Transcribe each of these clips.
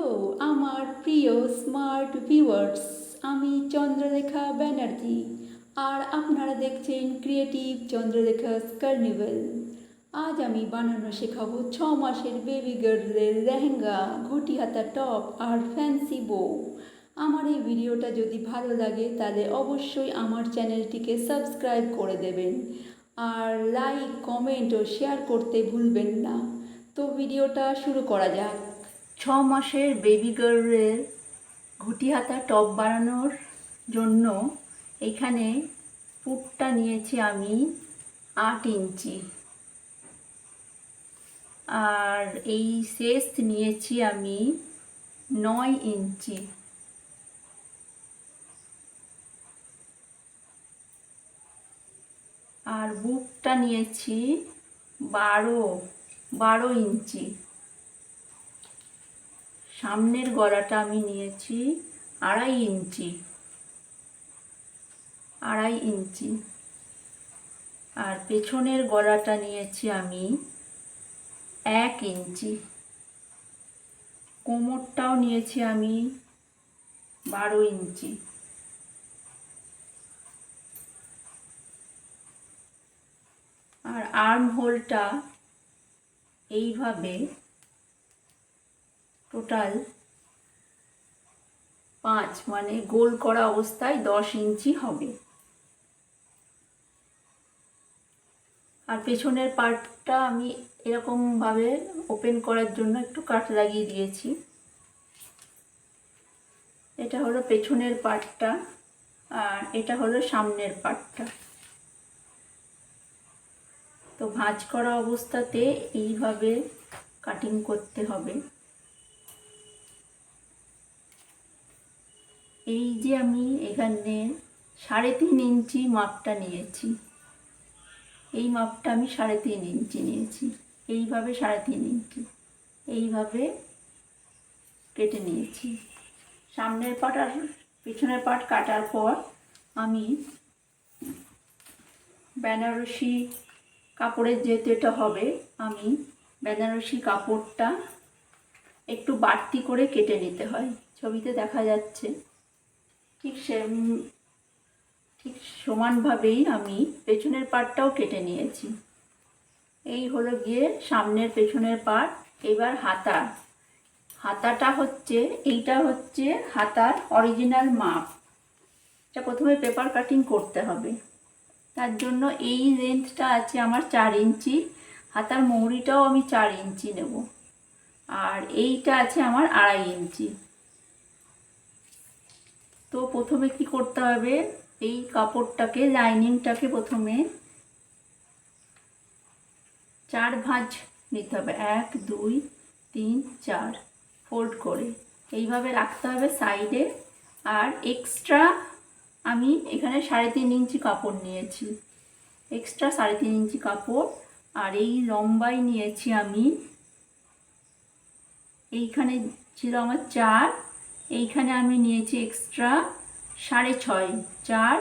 Hello আমার প্রিয় smart viewers, আমি চন্দ্রলেখা ব্যানার্জি আর আপনারা দেখছেন ক্রিয়েটিভ চন্দ্রলেখাস কার্নিভেল। আজ আমি বানানো শেখাবো 6 মাসের বেবি গার্লের লেহেঙ্গা, ঘটি হাতা টপ আর ফ্যান্সি বউ। আমার এই ভিডিওটা যদি ভালো লাগে তাহলে অবশ্যই আমার চ্যানেলটিকে সাবস্ক্রাইব করে দেবেন আর লাইক, কমেন্ট ও শেয়ার করতে ভুলবেন না। তো ভিডিওটা শুরু করা যাক। 6 মাসের বেবি গার্লের ঘটি হাতা টপ বানানোর জন্য এখানে পুটটা নিয়েছি আমি 8 ইঞ্চি, আর এই শেষ নিয়েছি আমি 9 ইঞ্চি, আর বুকটা নিয়েছি 12 ইঞ্চি। সামনের গলাটা আমি নিয়েছি 2.5 ইঞ্চি, আর পেছনের গলাটা নিয়েছি আমি 1 ইঞ্চি। কোমরটাও নিয়েছি আমি 12 ইঞ্চি। আর আর্ম হোলটা এইভাবে টোটাল 5, মানে গোল করা অবস্থায় 10 ইঞ্চি হবে। আর পেছনের পার্টটা আমি এরকমভাবে ওপেন করার জন্য একটু কাট লাগিয়ে দিয়েছি। এটা হলো পেছনের পার্টটা আর এটা হলো সামনের পার্টটা। তো ভাঁজ করা অবস্থাতে এইভাবে কাটিং করতে হবে। এই যে আমি এখানে 3.5 ইঞ্চি মাপটা নিয়েছি, এই মাপটা আমি 3.5 ইঞ্চি নিয়েছি। এইভাবে 3.5 ইঞ্চি এইভাবে কেটে নিয়েছি। সামনের পার্ট আর পিছনের পার্ট কাটার পর আমি বেনারসি কাপড়ের, যেহেতু এটা হবে, আমি বেনারসি কাপড়টা একটু বাড়তি করে কেটে নিতে হয়। ছবিতে দেখা যাচ্ছে ঠিক সমানভাবেই আমি পেছনের পার্টটাও কেটে নিয়েছি। এই হলো গিয়ে সামনের পেছনের পার্ট। এবার হাতাটা হচ্ছে, এইটা হচ্ছে হাতার অরিজিনাল মাপ। এটা প্রথমে পেপার কাটিং করতে হবে। তার জন্য এই লেন্থটা আছে আমার 4 ইঞ্চি, হাতার মৌরিটাও আমি 4 ইঞ্চি নেব, আর এইটা আছে আমার 2.5 ইঞ্চি। তো প্রথমে কি করতে হবে, এই কাপড়টাকে, লাইনিংটাকে প্রথমে 4 ভাঁজ নিতে হবে। 1 2 3 4 ফোল্ড করে এইভাবে রাখতে হবে সাইডে। আর এক্সট্রা আমি এখানে 3.5 ইঞ্চি কাপড় নিয়েছি, এক্সট্রা 3.5 ইঞ্চি কাপড়। আর এই লম্বাই নিয়েছি আমি, এইখানে ছিল আমার 4, এইখানে আমি নিয়েছি এক্সট্রা 6.5, 4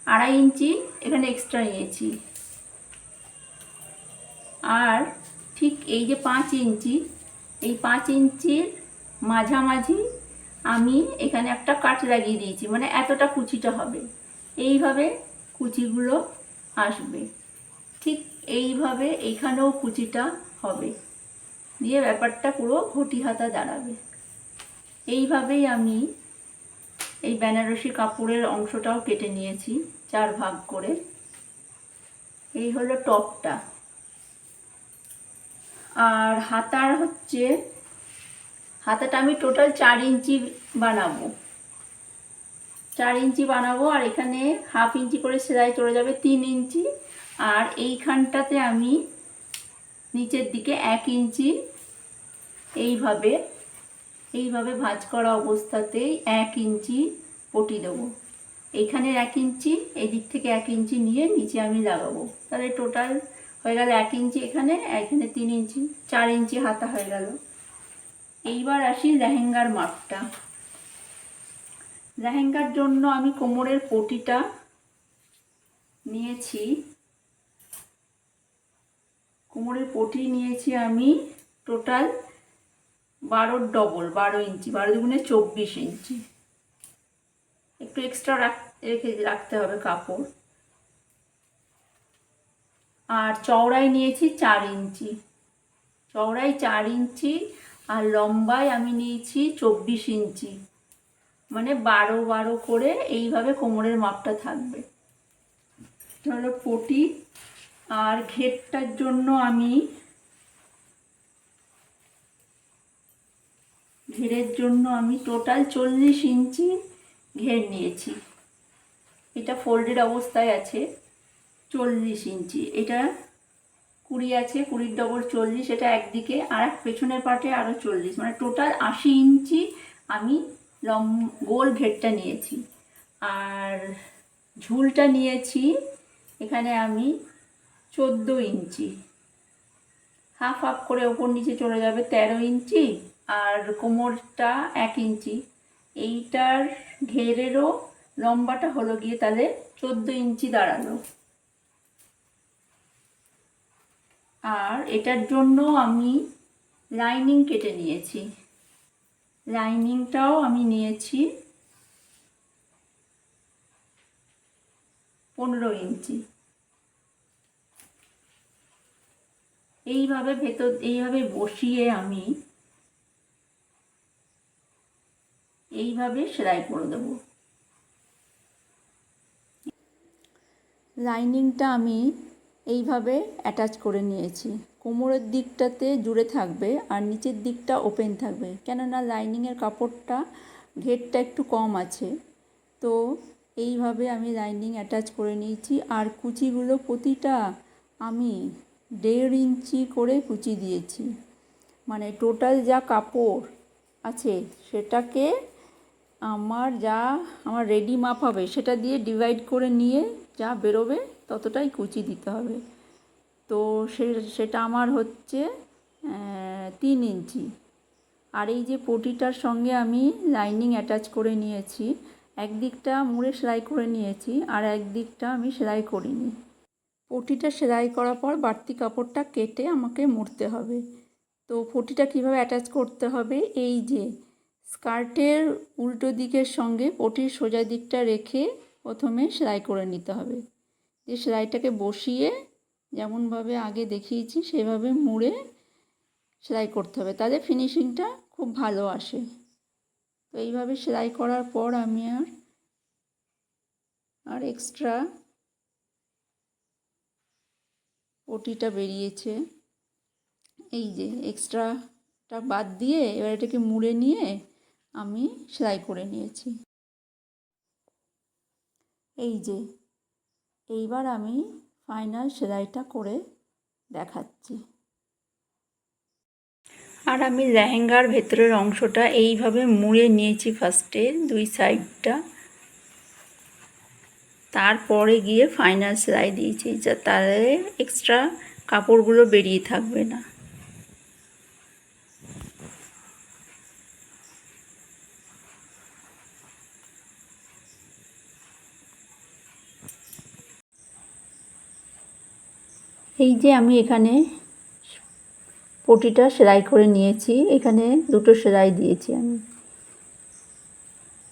2.5 ইঞ্চি এখানে এক্সট্রা নিয়েছি। আর ঠিক এই যে 5 ইঞ্চি, এই 5 ইঞ্চির মাঝামাঝি আমি এখানে একটা কাট লাগিয়ে দিয়েছি, মানে এতটা কুচিটা হবে। এইভাবে কুচিগুলো আসবে, ঠিক এইভাবে এইখানেও কুচিটা হবে, দিয়ে ব্যাপারটা পুরো ঘটি হাতা দাঁড়াবে। এইভাবেই আমি এই বেনারসি কাপড়ের অংশটাও কেটে নিয়েছি 4 ভাগ করে। এই হলো টপটা। আর হাতাটা আমি টোটাল 4 ইঞ্চি বানাবো, 4 ইঞ্চি বানাবো। আর এখানে 1/2 ইঞ্চি করে সেলাই চলে যাবে, 3 ইঞ্চি। আর এইখানটাতে আমি নিচের দিকে 1 ইঞ্চি এইভাবে ভাঁজ করা অবস্থাতেই 1 ইঞ্চি পটি দেবো। এইখানের 1 ইঞ্চি, এই দিক থেকে 1 ইঞ্চি নিয়ে নিচে আমি লাগাবো। তাহলে টোটাল হয়ে গেল 1 ইঞ্চি এখানে, 3 ইঞ্চি, 4 ইঞ্চি হাতা হয়ে গেল। এইবার আসি লেহেঙ্গার মাপটা। লেহেঙ্গার জন্য আমি কোমরের পটিটা নিয়েছি, কোমরের পটি নিয়েছি আমি টোটাল 12 ডবল, 12 ইঞ্চি, 12×2 = 24 ইঞ্চি। একটু এক্সট্রা রাখতে হবে কাপড়। আর চওড়ায় নিয়েছি 4 ইঞ্চি, চওড়ায় 4 ইঞ্চি, আর লম্বায় আমি নিয়েছি 24 ইঞ্চি, মানে 12 করে এইভাবে কোমরের মাপটা থাকবে। হলো পটি। আর ঘেরটার জন্য আমি ঘেরের জন্য আমি টোটাল 40 ইঞ্চি ঘের নিয়েছি। এটা ফোল্ডেড অবস্থায় আছে 40 ইঞ্চি, এটা 20 আছে, 20 ডবল 40, এটা একদিকে, আর এক পেছনের পাটে আরও 40, মানে টোটাল 80 ইঞ্চি আমি গোল ঘেরটা নিয়েছি। আর ঝুলটা নিয়েছি এখানে আমি 14 ইঞ্চি, হাফ হাফ করে ওপর নিচে চলে যাবে 13 ইঞ্চি, আর কোমরটা 1 ইঞ্চি। এইটার ঘেরেরও লম্বাটা হলো গিয়ে তাহলে 14 ইঞ্চি দাঁড়ালো। আর এটার জন্য আমি লাইনিং কেটে নিয়েছি, লাইনিংটাও আমি নিয়েছি 15 ইঞ্চি। এইভাবে বসিয়ে আমি এইভাবে সেলাই করে দেব। লাইনিংটা আমি এইভাবে অ্যাটাচ করে নিয়েছি, কোমরের দিকটাতে জুড়ে থাকবে আর নিচের দিকটা ওপেন থাকবে, কেননা লাইনিংয়ের কাপড়টা ঘেরটা একটু কম আছে। তো এইভাবে আমি লাইনিং অ্যাটাচ করে নিয়েছি। আর কুচিগুলো প্রতিটা আমি 1.5 ইঞ্চি করে কুচি দিয়েছি, মানে টোটাল যা কাপড় আছে সেটাকে আমার রেডি মাপ হবে সেটা দিয়ে ডিভাইড করে নিয়ে যা বেরোবে ততটাই কুচি দিতে হবে। তো সেটা আমার হচ্ছে 3 ইঞ্চি। আর এই যে পটিটার সঙ্গে আমি লাইনিং অ্যাটাচ করে নিয়েছি, একদিকটা মুড়ে সেলাই করে নিয়েছি আর একদিকটা আমি সেলাই করিনি। পটিটা সেলাই করার পর বাড়তি কাপড়টা কেটে আমাকে মুড়তে হবে। তো পটিটা কীভাবে অ্যাটাচ করতে হবে, এই যে স্কার্টের উল্টো দিকের সঙ্গে পটির সোজা দিকটা রেখে প্রথমে সেলাই করে নিতে হবে। যে সেলাইটাকে বসিয়ে যেমনভাবে আগে দেখিয়েছি সেভাবে মুড়ে সেলাই করতে হবে, তাহলে ফিনিশিংটা খুব ভালো আসে। তো এইভাবে সেলাই করার পর আমি আর এক্সট্রা পটিটা বেরিয়েছে, এই যে এক্সট্রাটা বাদ দিয়ে এবার এটাকে মুড়ে নিয়ে আমি সেলাই করে নিয়েছি। এই যে এইবার আমি ফাইনাল সেলাইটা করে দেখাচ্ছি। আর আমি লেহেঙ্গার ভেতরের অংশটা এইভাবে মুড়ে নিয়েছি ফার্স্টে 2 সাইডটা, তারপরে গিয়ে ফাইনাল সেলাই দিয়েছি, যা তাহলে এক্সট্রা কাপড়গুলো বেরিয়ে থাকবে না। এই যে আমি এখানে পটিটা সেলাই করে নিয়েছি, এখানে 2টো সেলাই দিয়েছি আমি।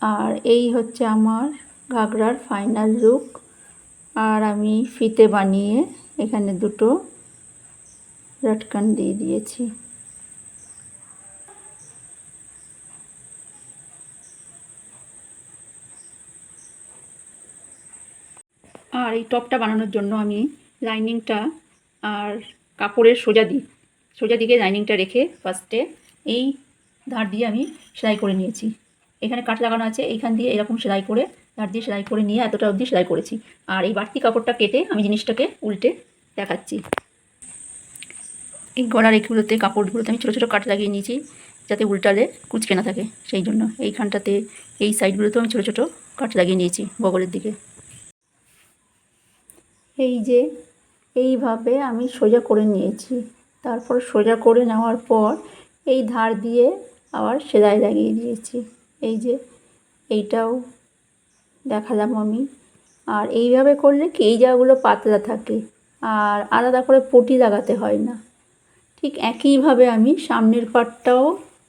আর এই হচ্ছে আমার ঘাগরার ফাইনাল লুক। আর আমি ফিতে বানিয়ে এখানে 2টো লটকন দিয়ে দিয়েছি। আর এই টপটা বানানোর জন্য আমি লাইনিংটা আর কাপড়ের সোজা দিকে লাইনিংটা রেখে ফার্স্টে এই ধার দিয়ে আমি সেলাই করে নিয়েছি। এখানে কাট লাগানো আছে, এইখান দিয়ে এরকম সেলাই করে ধার দিয়ে সেলাই করে নিয়ে এতটা অবধি সেলাই করেছি। আর এই বাড়তি কাপড়টা কেটে আমি জিনিসটাকে উল্টে দেখাচ্ছি। এই গলার এইগুলোতে কাপড়গুলোতে আমি ছোটো ছোটো কাট লাগিয়ে নিয়েছি, যাতে উল্টালে কুঁচকে না থাকে, সেই জন্য এইখানটাতে এই সাইডগুলোতেও আমি ছোটো ছোটো কাট লাগিয়ে নিয়েছি বগলের দিকে। এই যে এইভাবে আমি সোজা করে নিয়েছি, তারপর সোজা করে নেওয়ার পর এই ধার দিয়ে আবার সেলাই লাগিয়ে দিয়েছি। এই যে এইটাও দেখালাম আমি। আর এইভাবে করলে কি এই জায়গাগুলো পাতলা থাকে আর আলাদা করে পটি লাগাতে হয় না। ঠিক একইভাবে আমি সামনের পাটটাও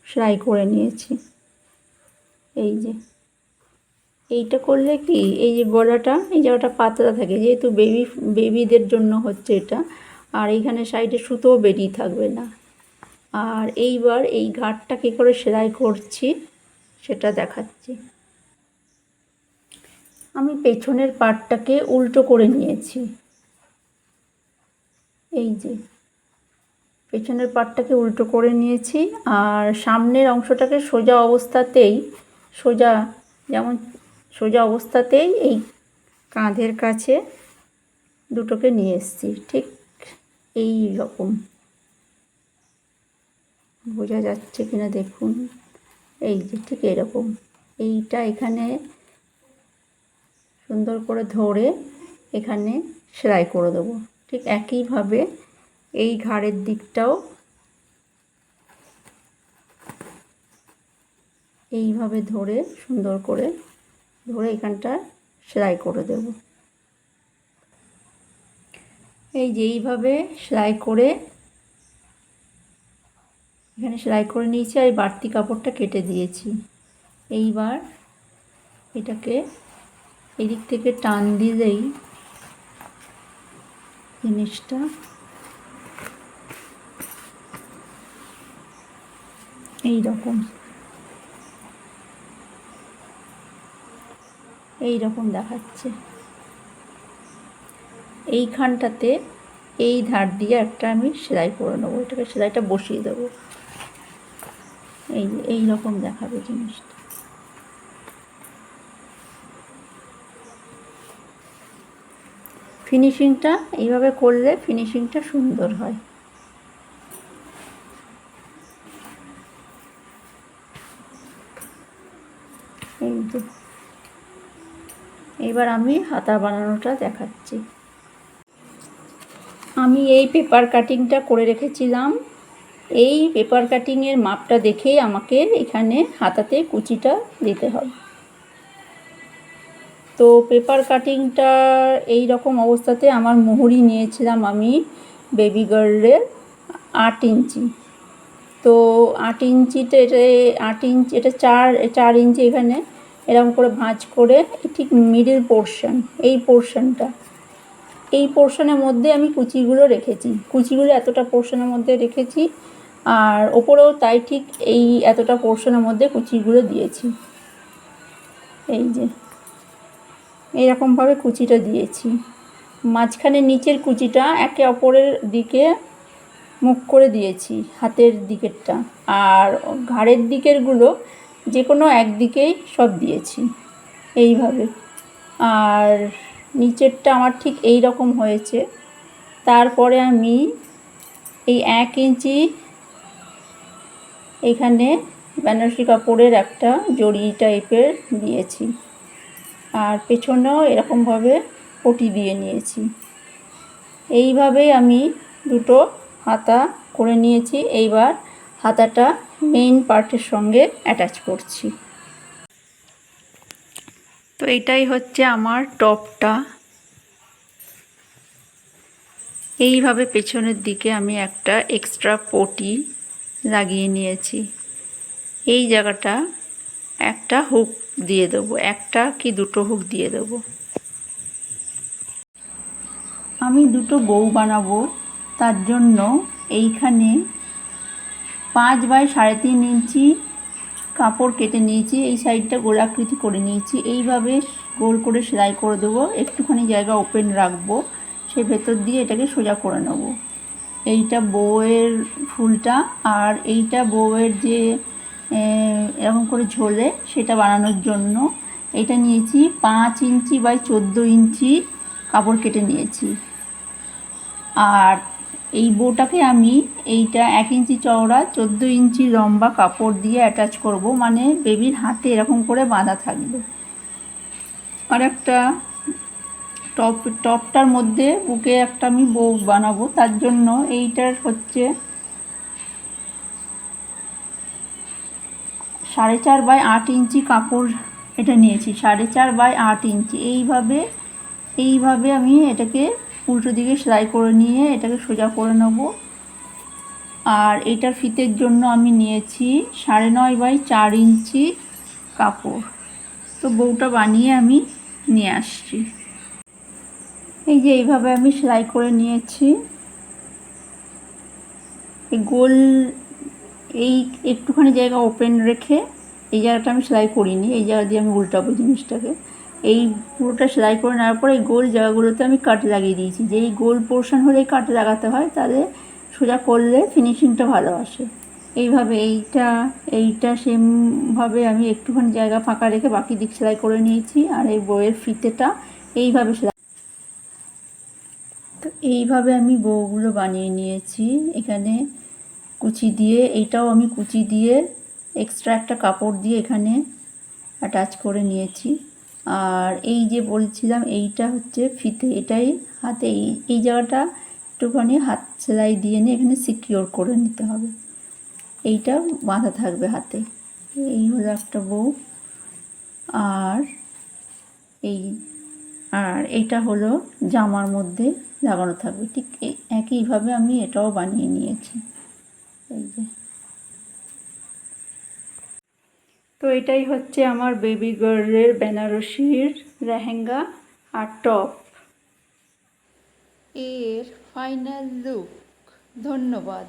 সেলাই করে নিয়েছি। এই যে এইটা করলে কি, এই যে গলাটা, এই জায়গাটা পাতলা থাকে, যেহেতু বেবিদের জন্য হচ্ছে এটা, আর এইখানে সাইডে সুতোও বেরিয়ে থাকবে না। আর এইবার এই ঘাটটা কী করে সেলাই করছি সেটা দেখাচ্ছি। আমি পেছনের পাটটাকে উল্টো করে নিয়েছি। এই যে পেছনের পাটটাকে উল্টো করে নিয়েছি, আর সামনের অংশটাকে সোজা অবস্থাতেই, সোজা অবস্থাতেই এই কাঁধের কাছে দুটোকে নিয়ে এসেছি, ঠিক এই রকম। বোঝা যাচ্ছে কিনা দেখুন, এই যে ঠিক এরকম। এইটা এখানে সুন্দর করে ধরে এখানে সেলাই করে দেবো। ঠিক একইভাবে এই ঘাড়ের দিকটাও এইভাবে ধরে সুন্দর করে ধরে এখানটা সেলাই করে দেব। এই যে এইভাবে সেলাই করে এখানে সেলাই করে নিয়েছি, আর বাড়তি কাপড়টা কেটে দিয়েছি। এইবার এটাকে এদিক থেকে টান দিলেই জিনিসটা এই রকম দেখাচ্ছে। এইখানটাতে এই ধার দিয়ে একটা আমি সেলাই করে নেবো, এটাকে সেলাইটা বসিয়ে দেবো। এই রকম দেখাবে জিনিসটা। ফিনিশিংটা এইভাবে করলে ফিনিশিংটা সুন্দর হয়। এই যে এবার আমি হাতা বানানোটা দেখাচ্ছি। আমি এই পেপার কাটিংটা করে রেখেছিলাম। এই পেপার কাটিংয়ের মাপটা দেখেই আমাকে এখানে হাতাতে কুচিটা দিতে হবে। তো পেপার কাটিংটা এই রকম অবস্থাতে আমার মুহুরি নিয়েছিলাম আমি বেবি গার্লের 8 ইঞ্চি। তো 8 ইঞ্চিতে এটা 4 ইঞ্চি এখানে এরকম করে ভাঁজ করে ঠিক মিডল পোর্শন, এই পোর্শনের মধ্যে আমি কুচিগুলো রেখেছি। কুচিগুলো এতটা পোর্শনের মধ্যে রেখেছি, আর ওপরেও তাই, ঠিক এই এতটা পোর্শনের মধ্যে কুচিগুলো দিয়েছি। এই যে এইরকমভাবে কুচিটা দিয়েছি। মাঝখানে নিচের কুচিটা একে অপরের দিকে মুখ করে দিয়েছি, হাতের দিকেরটা, আর ঘাড়ের দিকেরগুলো যে কোনো একদিকেই সব দিয়েছি এইভাবে। আর নিচেরটা আমার ঠিক এই রকম হয়েছে। তারপরে আমি এই 1 ইঞ্চি এখানে বেনারসি কাপড়ের একটা জড়ি টাইপের দিয়েছি, আর পেছনেও এরকমভাবে পটি দিয়ে নিয়েছি। এইভাবেই আমি দুটো হাতা করে নিয়েছি। এইবার হাতাটা মেইন পার্টের সঙ্গে অ্যাটাচ করছি। তো এটাই হচ্ছে আমার টপটা। এইভাবে পেছনের দিকে আমি একটা এক্সট্রা পটি লাগিয়ে নিয়েছি। এই জায়গাটা একটা হুক দিয়ে দেবো, একটা কি দুটো হুক দিয়ে দেবো। আমি দুটো বউ বানাবো, তার জন্য এইখানে 5 বাই 3.5 ইঞ্চি কাপড় কেটে নিয়েছি। এই সাইডটা গোলাকৃতি করে নিয়েছি। এইভাবে গোল করে সেলাই করে দেবো, একটুখানি জায়গা ওপেন রাখবো, সে ভেতর দিয়ে এটাকে সোজা করে নেব। এইটা বউয়ের ফুলটা, আর এইটা বউয়ের যে এরকম করে ঝোলে সেটা বানানোর জন্য এটা নিয়েছি 5 ইঞ্চি বাই 14 ইঞ্চি কাপড় কেটে নিয়েছি। আর এই বউটাকে আমি এইটা 1 ইঞ্চি চওড়া 14 ইঞ্চি লম্বা কাপড় দিয়ে অ্যাটাচ করব, মানে বেবির হাতে এরকম করে বাঁধা থাকবে। আর একটা টপটার মধ্যে বুকে একটা আমি বউ বানাবো, তার জন্য এইটার হচ্ছে 4.5 বাই 8 ইঞ্চি কাপড় এটা নিয়েছি, 4.5 বাই 8 ইঞ্চি। এইভাবে আমি এটাকে উল্টো দিকে সেলাই করে নিয়ে এটাকে সোজা করে নেব। আর এটার ফিতের জন্য আমি নিয়েছি 9.5 বাই 4 ইঞ্চি কাপড়। তো বউটা বানিয়ে আমি নিয়ে আসছি। এই যে এইভাবে আমি সেলাই করে নিয়েছি। এই গোল এই একটুখানি জায়গা ওপেন রেখে এই জায়গাটা আমি সেলাই করিনি, এই জায়গা দিয়ে আমি উল্টাবো জিনিসটাকে। এই পুরোটা সেলাই করে নেওয়ার পর এই গোল জায়গাগুলোতে আমি কাট লাগিয়ে দিয়েছি। যে এই গোল পোর্শন হলেই কাট লাগাতে হয়, তাহলে সোজা করলে ফিনিশিংটা ভালো আসে। এইভাবে এইটা সেমভাবে আমি একটুখানি জায়গা ফাঁকা রেখে বাকি দিক সেলাই করে নিয়েছি। আর এই বউয়ের ফিতেটা এইভাবে সেলাই, তো এইভাবে আমি বউগুলো বানিয়ে নিয়েছি। এখানে কুচি দিয়ে, এইটাও আমি কুচি দিয়ে এক্সট্রা একটা কাপড় দিয়ে এখানে অ্যাটাচ করে নিয়েছি। আর এই যে বলছিলাম এইটা হচ্ছে ফিতে, এটাই হাতে এই জায়গাটা একটুখানি হাত সেলাই দিয়ে নিয়ে এখানে সিকিওর করে নিতে হবে। এইটা বাঁধা থাকবে হাতে। এই হলো একটা বউ। আর এইটা হলো জামার মধ্যে লাগানো থাকবে। ঠিক একইভাবে আমি এটাও বানিয়ে নিয়েছি। এই যে, তো এটাই হচ্ছে আমার বেবি গার্লের বেনারসির লেহেঙ্গা আর টপ এর ফাইনাল লুক। ধন্যবাদ।